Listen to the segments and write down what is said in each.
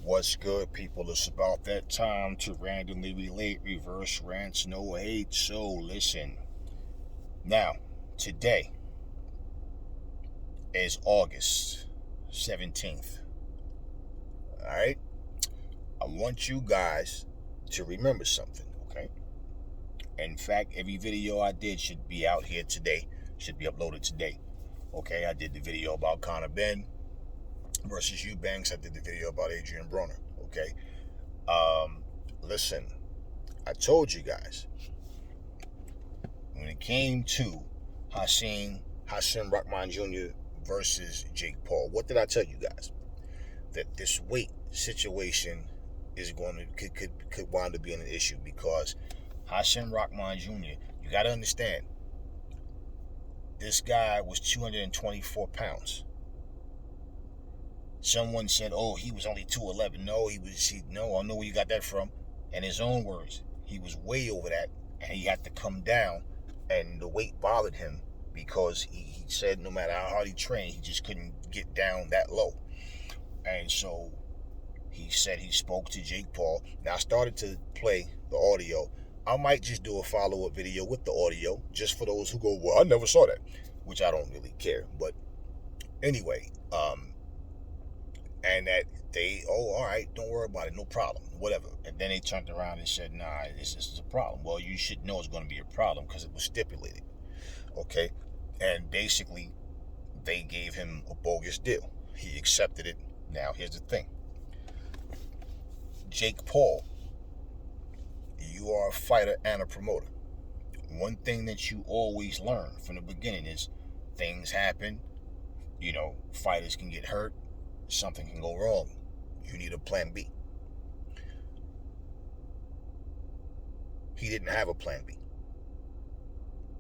What's good, people? It's about that time to randomly relate, reverse rants, no hate. So listen. Now, today is August 17th. Alright? I want you guys to remember something, okay? In fact, every video I did should be out here today, should be uploaded today. Okay, I did the video about Conor Benn versus Eubanks. I did the video about Adrian Broner. Okay. Listen, I told you guys when it came to Hasim Rahman Jr. versus Jake Paul, what did I tell you guys? That this weight situation is going to could wind up being an issue because Hasim Rahman Jr., you got to understand, this guy was 224 pounds. Someone said, "Oh, he was only 211." No, no, I know where you got that from. In his own words, he was way over that, and he had to come down, and the weight bothered him because he said no matter how hard he trained, he just couldn't get down that low. And so he said he spoke to Jake Paul. Now I started to play the audio. I might just do a follow-up video with the audio, just for those who go, "Well, I never saw that," which I don't really care. But anyway, and that they, all right, don't worry about it, no problem, whatever. And then they turned around and said, "Nah, this is a problem." Well, you should know it's going to be a problem because it was stipulated, okay? And basically, they gave him a bogus deal. He accepted it. Now, here's the thing. Jake Paul, you are a fighter and a promoter. One thing that you always learn from the beginning is things happen. Fighters can get hurt. Something can go wrong. You need a plan B. He didn't have a plan B.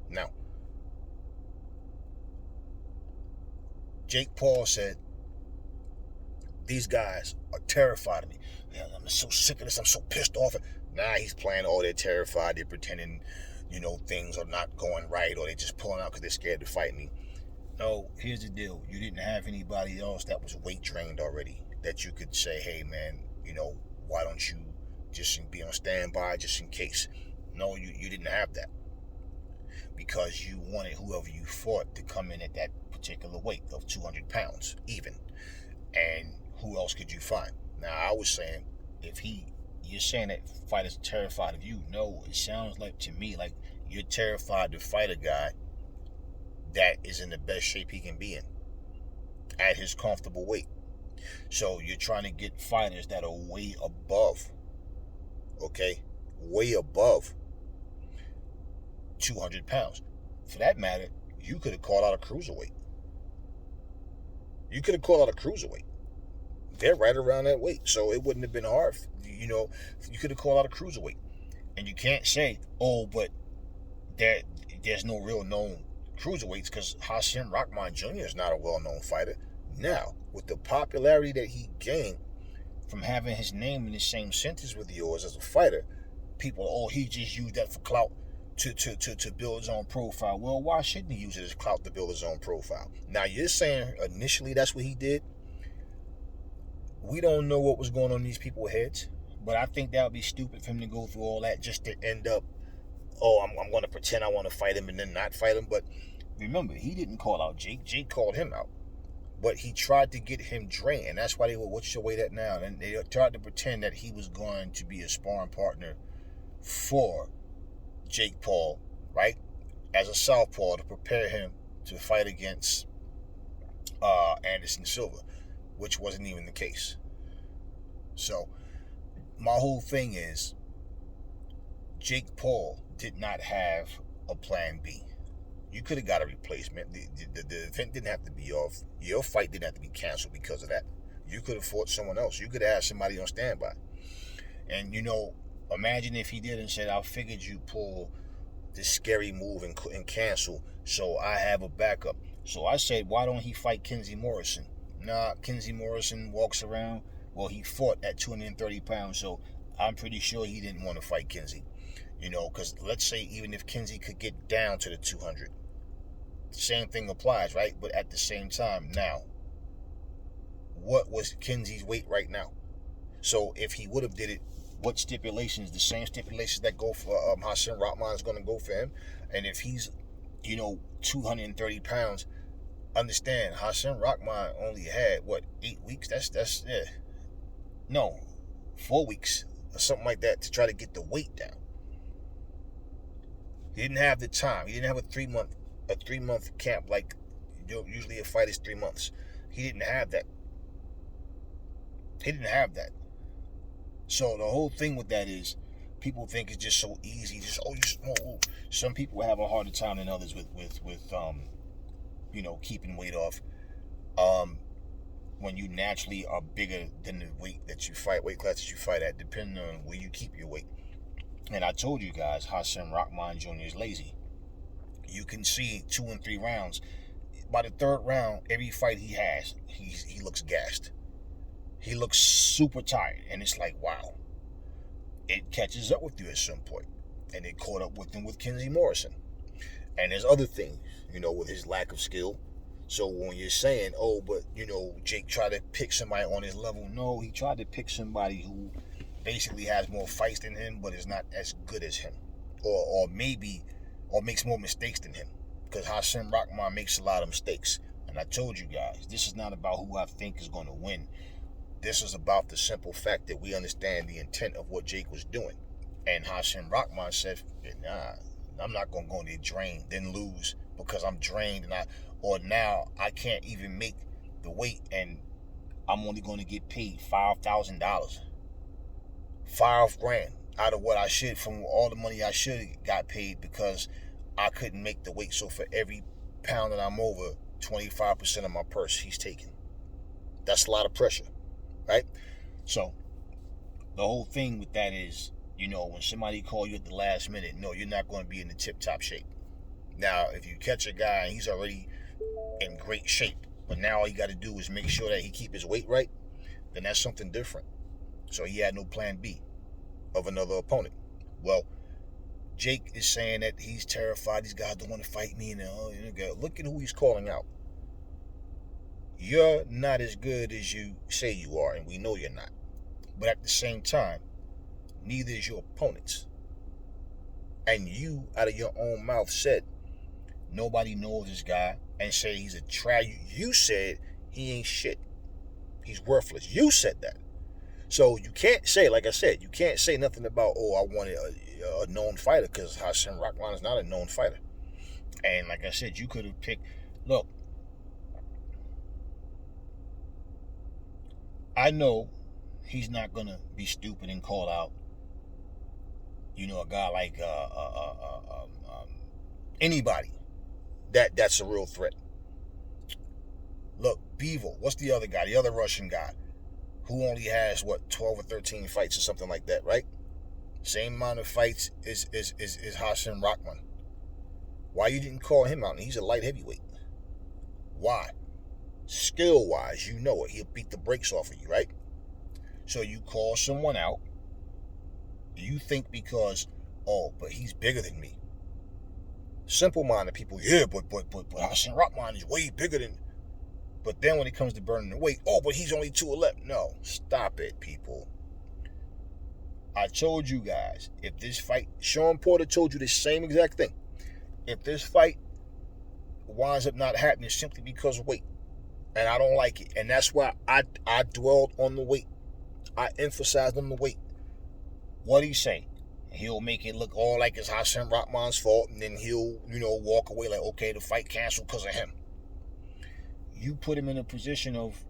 Now, Jake Paul said, "These guys are terrified of me. Man, I'm so sick of this. I'm so pissed off." Nah, he's playing, "Oh, they're terrified. They're pretending, things are not going right, or they're just pulling out because they're scared to fight me." No, here's the deal. You didn't have anybody else that was weight trained already that you could say, "Hey, man, why don't you just be on standby just in case?" No, you didn't have that because you wanted whoever you fought to come in at that particular weight of 200 pounds even. And who else could you find? Now, I was saying, you're saying that fighters are terrified of you. No, it sounds like to me like you're terrified to fight a guy that is in the best shape he can be in at his comfortable weight. So you're trying to get fighters that are way above, okay? Way above 200 pounds. For that matter, you could have called out a cruiserweight. They're right around that weight, so it wouldn't have been hard. You could have called out a cruiserweight. And you can't say, "Oh, but there's no real known cruiserweights," because Hasim Rahman Jr. is not a well-known fighter. Now, with the popularity that he gained from having his name in the same sentence with yours as a fighter, people, "Oh, he just used that for clout to build his own profile." Well, why shouldn't he use it as clout to build his own profile? Now, you're saying initially that's what he did. We don't know what was going on in these people's heads, but I think that would be stupid for him to go through all that just to end up, "Oh, I'm going to pretend I want to fight him and then not fight him." But remember, he didn't call out Jake. Jake called him out. But he tried to get him drained, and that's why they were, "What's your weight at now?" And they tried to pretend that he was going to be a sparring partner for Jake Paul, right? As a southpaw to prepare him to fight against Anderson Silva, which wasn't even the case. So my whole thing is, Jake Paul did not have a plan B. You could have got a replacement. The event didn't have to be off. Your fight didn't have to be canceled because of that. You could have fought someone else. You could have had somebody on standby. And, imagine if he did and said, "I figured you pull this scary move and cancel, so I have a backup." So I said, why don't he fight Kenzie Morrison? Nah, Kenzie Morrison walks around. Well, he fought at 230 pounds, so I'm pretty sure he didn't want to fight Kenzie. Because let's say even if Kenzie could get down to the 200, same thing applies, right? But at the same time, now, what was Kenzie's weight right now? So if he would have did it, what stipulations? The same stipulations that go for Hassan Rahman is going to go for him. And if he's, 230 pounds, understand Hassan Rahman only had what 8 weeks. That's yeah, no, 4 weeks or something like that to try to get the weight down. He didn't have the time. He didn't have a 3 month camp like usually a fight is 3 months. He didn't have that. He didn't have that. So the whole thing with that is people think it's just so easy. Some people have a harder time than others with keeping weight off. When you naturally are bigger than the weight class that you fight at, depending on where you keep your weight. And I told you guys, Hassan Rahman Jr. is lazy. You can see 2 and 3 rounds. By the third round, every fight he has, he looks gassed. He looks super tired, and it's like, wow. It catches up with you at some point, and it caught up with him with Kenzie Morrison. And there's other things, with his lack of skill. So when you're saying, oh, but, Jake tried to pick somebody on his level, no, he tried to pick somebody who basically has more fights than him, but is not as good as him, or makes more mistakes than him, because Hassan Rahman makes a lot of mistakes. And I told you guys, this is not about who I think is going to win. This is about the simple fact that we understand the intent of what Jake was doing. And Hassan Rahman said, nah, I'm not going to go in there drained, then lose because I'm drained, now I can't even make the weight, and I'm only going to get paid $5,000. $5,000 out of what I should, from all the money I should have got paid, because I couldn't make the weight. So for every pound that I'm over, 25% of my purse he's taking. That's a lot of pressure, right? So the whole thing with that is, when somebody call you at the last minute, no, you're not going to be in the tip-top shape. Now, if you catch a guy and he's already in great shape, but now all you got to do is make sure that he keep his weight right, then that's something different. So he had no plan B of another opponent. Well, Jake is saying that he's terrified. These guys don't want to fight me. Look at who he's calling out. You're not as good as you say you are, and we know you're not. But at the same time, neither is your opponent's. And you, out of your own mouth, said nobody knows this guy, and said he's a trash. You said he ain't shit. He's worthless. You said that. So you can't say, like I said, you can't say nothing about, oh, I wanted a known fighter, because Hassan Rahman is not a known fighter. And like I said, you could have picked, look, I know he's not going to be stupid and call out, a guy like anybody that's a real threat. Look, Bivol, what's the other guy, the other Russian guy, who only has, 12 or 13 fights or something like that, right? Same amount of fights is Hassan Rahman. Why you didn't call him out? He's a light heavyweight. Why? Skill-wise, you know it. He'll beat the brakes off of you, right? So you call someone out. You think because, but he's bigger than me. Simple-minded people, yeah, but Hassan Rahman is way bigger than. But then when it comes to burning the weight, but he's only 211. No, stop it, people. I told you guys, if this fight, Sean Porter told you the same exact thing. If this fight winds up not happening simply because of weight, and I don't like it, and that's why I dwelled on the weight. I emphasized on the weight. What he's saying, he'll make it look all like it's Hassan Rahman's fault, and then he'll, walk away like, okay, the fight canceled because of him. You put him in a position of,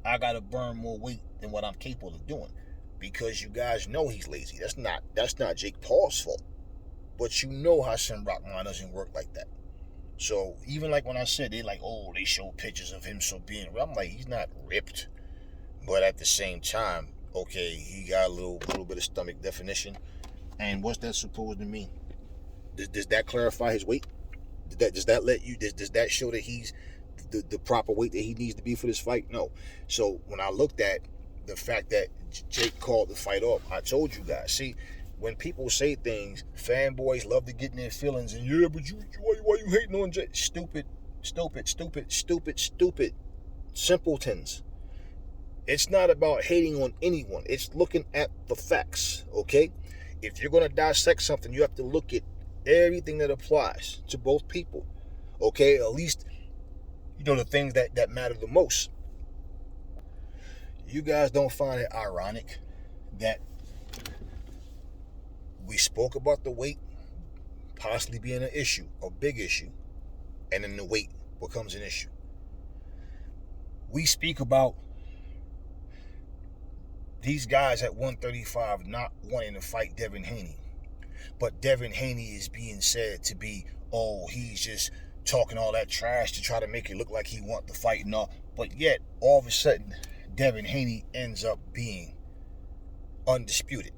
I got to burn more weight than what I'm capable of doing, because you guys know he's lazy. That's not Jake Paul's fault. But Hassan Rahman doesn't work like that. So even like when I said they they show pictures of him being, I'm like, he's not ripped, but at the same time, okay, he got a little bit of stomach definition. And what's that supposed to mean? Does that clarify his weight? Does that let you? Does that show that he's the proper weight that he needs to be for this fight? No. So when I looked at the fact that Jake called the fight off, I told you guys. See, when people say things, fanboys love to get in their feelings and but why you hating on Jake? Stupid simpletons. It's not about hating on anyone. It's looking at the facts, okay? If you're going to dissect something, you have to look at everything that applies to both people, okay? At least, the things that matter the most. You guys don't find it ironic that we spoke about the weight possibly being an issue, a big issue, and then the weight becomes an issue. We speak about these guys at 135 not wanting to fight Devin Haney. But Devin Haney is being said to be, he's just talking all that trash to try to make it look like he wants the fight and all. But yet, all of a sudden, Devin Haney ends up being undisputed.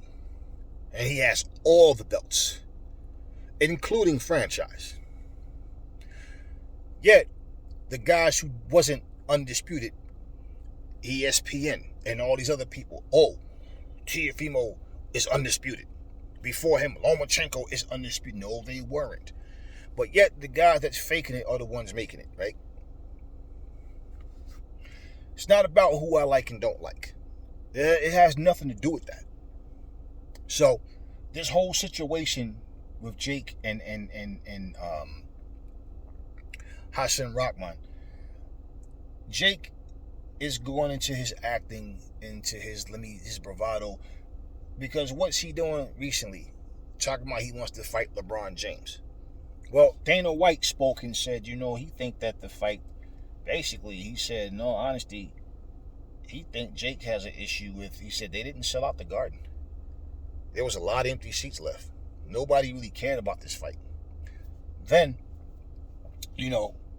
And he has all the belts, including franchise. Yet, the guys who wasn't undisputed, ESPN and all these other people, Teofimo is undisputed. Before him, Lomachenko is undisputed. No, they weren't. But yet, the guys that's faking it are the ones making it, right? It's not about who I like and don't like. It has nothing to do with that. So, this whole situation with Jake and Hassan Rahman, Jake is going into his acting, into his bravado, because what's he doing recently? Talking about he wants to fight LeBron James. Well, Dana White spoke and said, he think that the fight, basically, he said, in all honesty, he think Jake has an issue with, he said they didn't sell out the Garden. There was a lot of empty seats left. Nobody really cared about this fight. Then,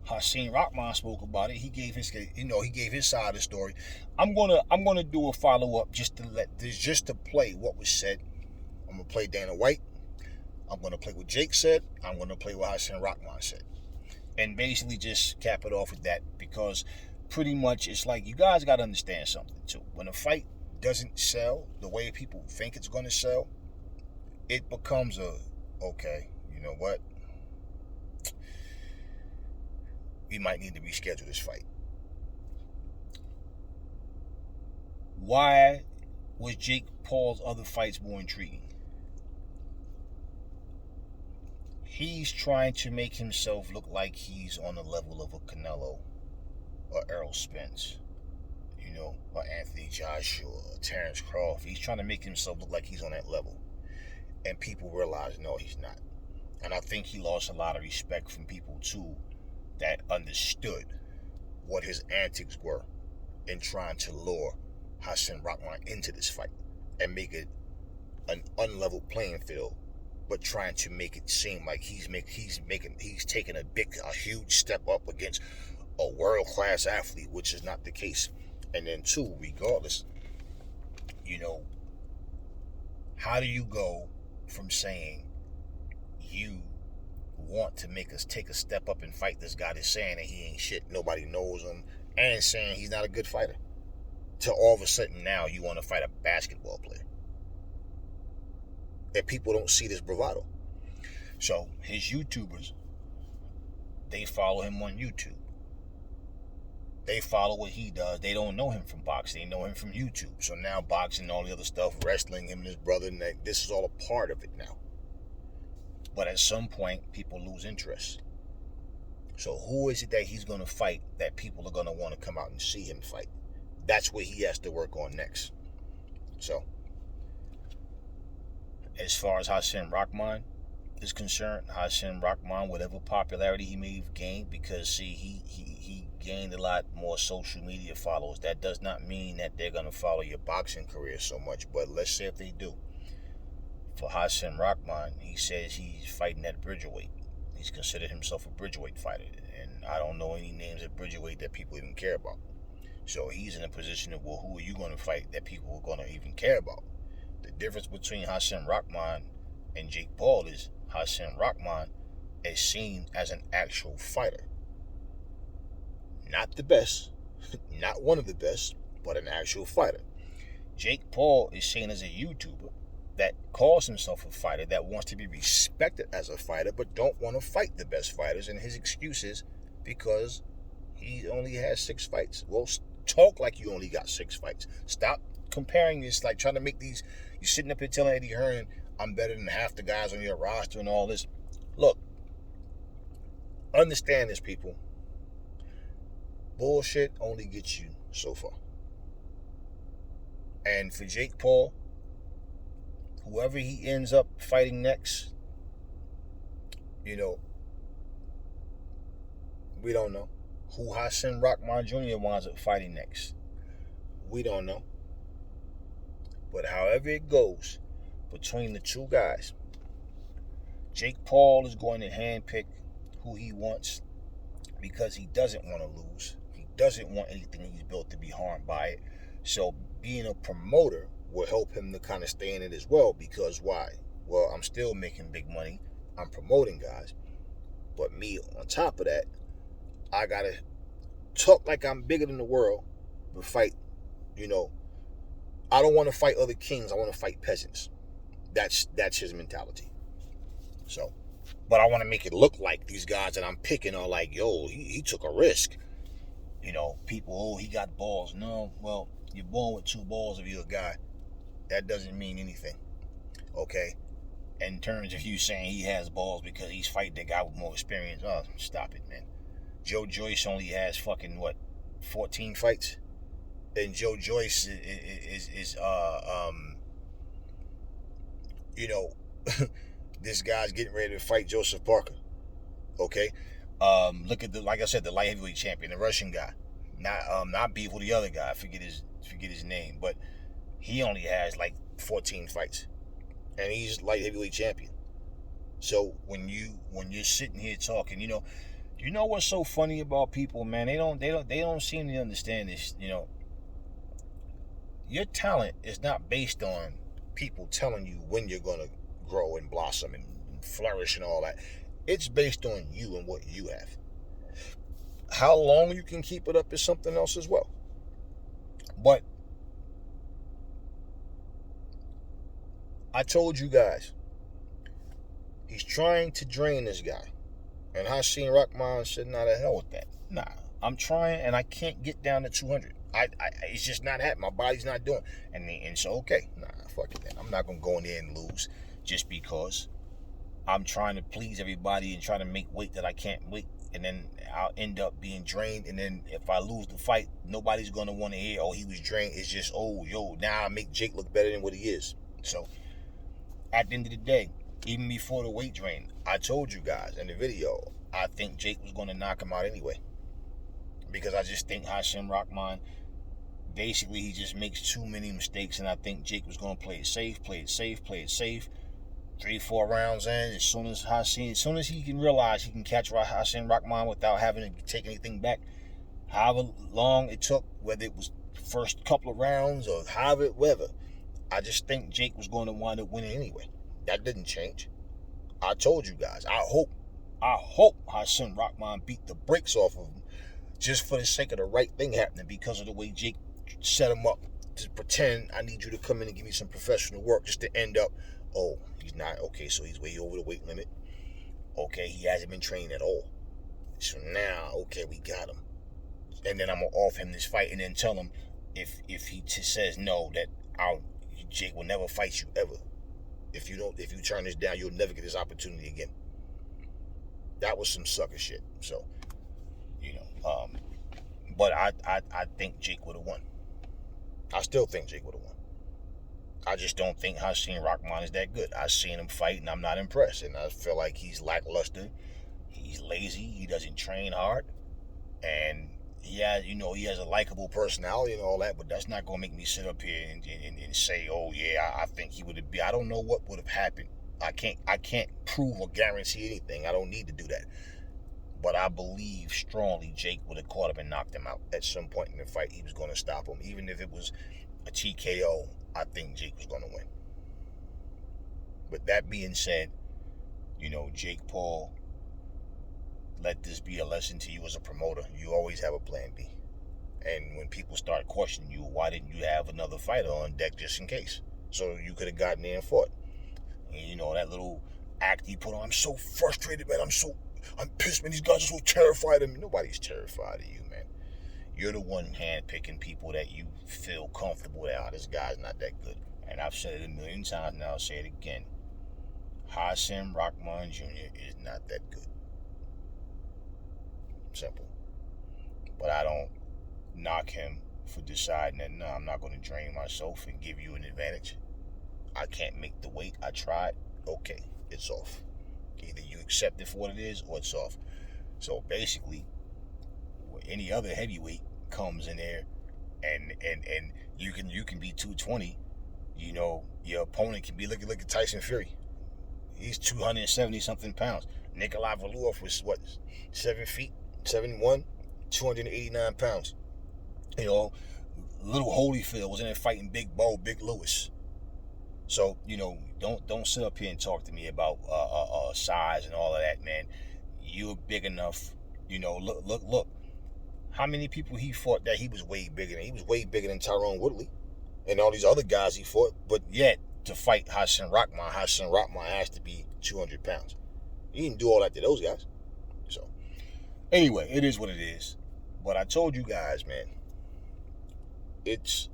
Hassan Rahman spoke about it. He gave his side of the story. I'm gonna do a follow up just to play what was said. I'm gonna play Dana White. I'm gonna play what Jake said. I'm gonna play what Hassan Rahman said, and basically just cap it off with that, because pretty much it's like you guys got to understand something too. When a fight doesn't sell the way people think it's gonna sell, it becomes okay. You know what? We might need to reschedule this fight. Why was Jake Paul's other fights more intriguing? He's trying to make himself look like he's on the level of a Canelo or Errol Spence, or Anthony Joshua or Terrence Crawford. He's trying to make himself look like he's on that level. And people realize, no, he's not. And I think he lost a lot of respect from people, too, that understood what his antics were in trying to lure Hassan Rahman into this fight and make it an unlevel playing field, but trying to make it seem like he's taking a huge step up against a world-class athlete, which is not the case. And then two, regardless, how do you go from saying you want to make us take a step up and fight this guy that's saying that he ain't shit, nobody knows him, and saying he's not a good fighter, to all of a sudden now you want to fight a basketball player? And people don't see this bravado. So his YouTubers, they follow him on YouTube. They follow what he does. They don't know him from boxing. They know him from YouTube. So now boxing and all the other stuff, wrestling, him and his brother, and this is all a part of it now. But at some point, people lose interest. So who is it that he's going to fight that people are going to want to come out and see him fight? That's what he has to work on next. So, as far as Hassan Rahman is concerned, Hassan Rahman, whatever popularity he may have gained, because he gained a lot more social media followers, that does not mean that they're going to follow your boxing career so much. But let's say if they do. For Hassan Rahman, he says he's fighting at bridgerweight. He's considered himself a bridgerweight fighter, and I don't know any names at bridgerweight that people even care about. So he's in a position of, well, who are you going to fight that people are going to even care about? The difference between Hassan Rahman and Jake Paul is Hassan Rahman is seen as an actual fighter. Not the best, not one of the best, but an actual fighter. Jake Paul is seen as a YouTuber that calls himself a fighter, that wants to be respected as a fighter, but don't want to fight the best fighters. And his excuse is because he only has 6 fights. Well, talk like you only got 6 fights. Stop comparing this, like trying to make these. You're sitting up here telling Eddie Hearn, I'm better than half the guys on your roster and all this. Look, understand this, people. Bullshit only gets you so far. And for Jake Paul, whoever he ends up fighting next, we don't know. Who Hasim Rahman Jr. winds up fighting next, we don't know. But however it goes between the two guys, Jake Paul is going to handpick who he wants because he doesn't want to lose. He doesn't want anything he's built to be harmed by it. So being a promoter will help him to kind of stay in it as well, because why? Well, I'm still making big money. I'm promoting guys. But me, on top of that, I got to talk like I'm bigger than the world, but fight, I don't want to fight other kings. I want to fight peasants. That's his mentality. So, but I want to make it look like these guys that I'm picking are like, yo, he took a risk. People, he got balls. No, well, you're born with 2 balls if you're a guy. That doesn't mean anything. Okay? In terms of you saying he has balls because he's fighting the guy with more experience, oh, stop it, man. Joe Joyce only has 14 fights? And Joe Joyce is this guy's getting ready to fight Joseph Parker. Okay? Look at like I said, the light heavyweight champion, the Russian guy. Not beef with the other guy. I forget his name, but he only has 14 fights. And he's light heavyweight champion. So when you're sitting here talking, you know what's so funny about people, man? They don't seem to understand this. Your talent is not based on people telling you when you're gonna grow and blossom and flourish and all that. It's based on you and what you have. How long you can keep it up is something else as well. But I told you guys, he's trying to drain this guy. And Hasim Rahman said, nah, the hell with that. Nah, I'm trying and I can't get down to 200. It's just not happening. My body's not doing it. And so, okay, nah, fuck it then. I'm not going to go in there and lose just because I'm trying to please everybody and try to make weight that I can't weight. And then I'll end up being drained. And then if I lose the fight, nobody's going to want to hear, oh, he was drained. It's just, now I make Jake look better than what he is. So at the end of the day, even before the weight drain, I told you guys in the video, I think Jake was going to knock him out anyway. Because I just think Hasim Rahman, basically he just makes too many mistakes, and I think Jake was going to play it safe. 3-4 rounds in, as soon as he can realize he can catch Hasim Rahman without having to take anything back, however long it took, whether it was the first couple of rounds or whatever, I just think Jake was going to wind up winning anyway. That didn't change. I told you guys, I hope Hasim Rahman beat the brakes off of him just for the sake of the right thing happening, because of the way Jake set him up to pretend I need you to come in and give me some professional work, just to end up, oh, he's not, okay, so he's way over the weight limit. Okay, he hasn't been trained at all. So now, okay, we got him. And then I'm going to off him this fight and then tell him if he says no, that Jake will never fight you ever. If you turn this down, you'll never get this opportunity again. That was some sucker shit. So, but I think Jake would have won. I still think Jake would have won. I just don't think Hasim Rahman is that good. I've seen him fight and I'm not impressed. And I feel like he's lackluster. He's lazy. He doesn't train hard. And he has a likable personality and all that, but that's not going to make me sit up here and say, oh yeah, I think he would have been. I don't know what would have happened. I can't prove or guarantee anything. I don't need to do that. But I believe strongly Jake would have caught him and knocked him out at some point in the fight. He was going to stop him. Even if it was a TKO, I think Jake was going to win. With that being said, Jake Paul, let this be a lesson to you as a promoter. You always have a plan B. And when people start questioning you, why didn't you have another fighter on deck just in case? So you could have gotten there and fought. And that little act he put on, I'm so frustrated, man. I'm pissed, man. These guys are so terrified of me. Nobody's terrified of you, man. You're the one handpicking people that you feel comfortable that, this guy's not that good. And I've said it a million times, now I'll say it again. Hasim Rahman Jr. is not that good. Simple. But I don't knock him for deciding that, no, I'm not going to drain myself and give you an advantage. I can't make the weight. I tried. Okay, it's off. Either you accept it for what it is or it's off. So basically, any other heavyweight comes in there and you can be 220, you know, your opponent can be looking at Tyson Fury. He's 270 something pounds. Nikolai Volkov was what, 7 feet, 7'1", 289 pounds. You know, little Holyfield was in there fighting Big Bo, Big Lewis. So, you know, don't sit up here and talk to me about size and all of that, man. You're big enough. You know, look. How many people he fought that he was way bigger than? He was way bigger than Tyrone Woodley and all these other guys he fought. But yet, to fight Hasim Rahman has to be 200 pounds. He didn't do all that to those guys. So, anyway, it is what it is. But I told you guys, man, it's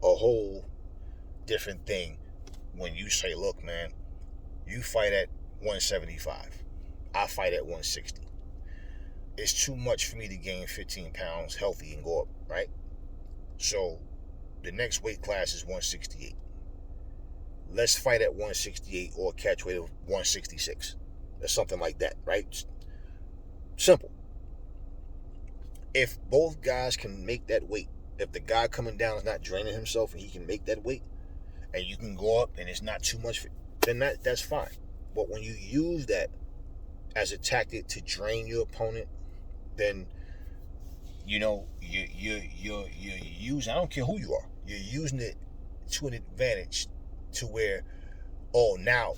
a whole different thing when you say, look, man, you fight at 175. I fight at 160. It's too much for me to gain 15 pounds healthy and go up, right? So the next weight class is 168. Let's fight at 168 or a catch weight of 166. Or something like that, right? Simple. If both guys can make that weight, if the guy coming down is not draining himself and he can make that weight, and you can go up and it's not too much, then that's fine. But when you use that as a tactic to drain your opponent, then, you know, you're using, I don't care who you are, you're using it to an advantage to where, oh, now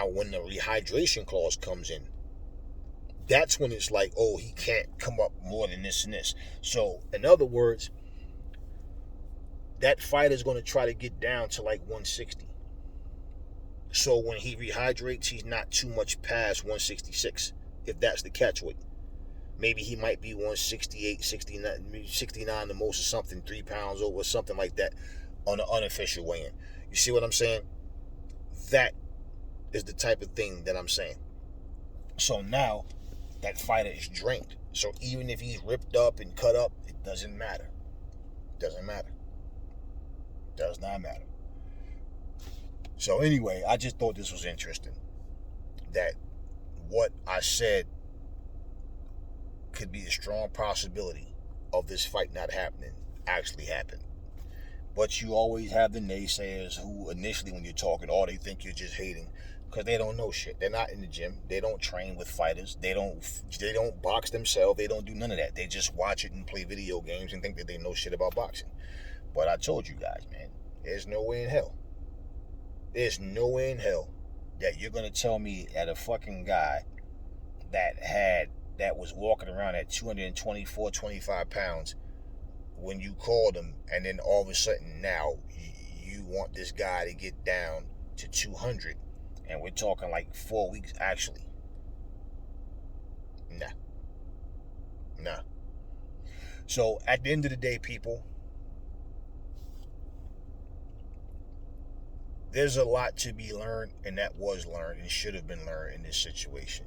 when the rehydration clause comes in, that's when it's like, oh, he can't come up more than this and this. So, in other words, that fighter's going to try to get down to like 160. So when he rehydrates, he's not too much past 166, if that's the catch weight. Maybe he might be 168, 69 the most or something, 3 pounds over, something like that on the unofficial weigh-in. You see what I'm saying? That is the type of thing that I'm saying. So now that fighter is drained. So even if he's ripped up and cut up, it doesn't matter. Doesn't matter. Does not matter. So anyway, I just thought this was interesting. That what I said could be a strong possibility of this fight not happening actually happened. But you always have the naysayers who initially when you're talking, oh, they think you're just hating because they don't know shit. They're not in the gym. They don't train with fighters. They don't box themselves. They don't do none of that. They just watch it and play video games and think that they know shit about boxing. But I told you guys, man, there's no way in hell. There's no way in hell that you're going to tell me that a fucking guy that was walking around at 224, 25 pounds when you called him, and then all of a sudden now you want this guy to get down to 200, and we're talking like 4 weeks actually. Nah. So at the end of the day, people, there's a lot to be learned, and that was learned and should have been learned in this situation.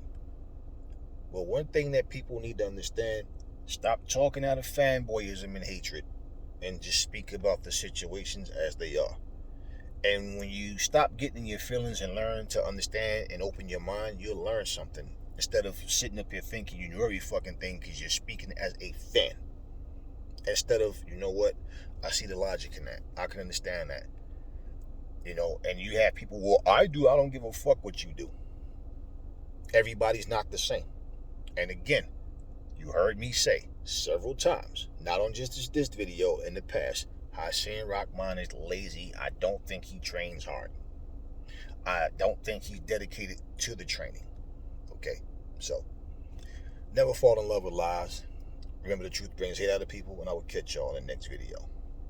But one thing that people need to understand, stop talking out of fanboyism and hatred and just speak about the situations as they are. And when you stop getting in your feelings and learn to understand and open your mind, you'll learn something. Instead of sitting up here thinking you know every fucking thing because you're speaking as a fan. Instead of, you know what, I see the logic in that. I can understand that. You know, and you have people, well, I don't give a fuck what you do. Everybody's not the same. And again, you heard me say several times, not on just this video, in the past, Hasim Rahman is lazy. I don't think he trains hard. I don't think he's dedicated to the training. Okay, so never fall in love with lies. Remember, the truth brings hate out of people, and I will catch y'all in the next video.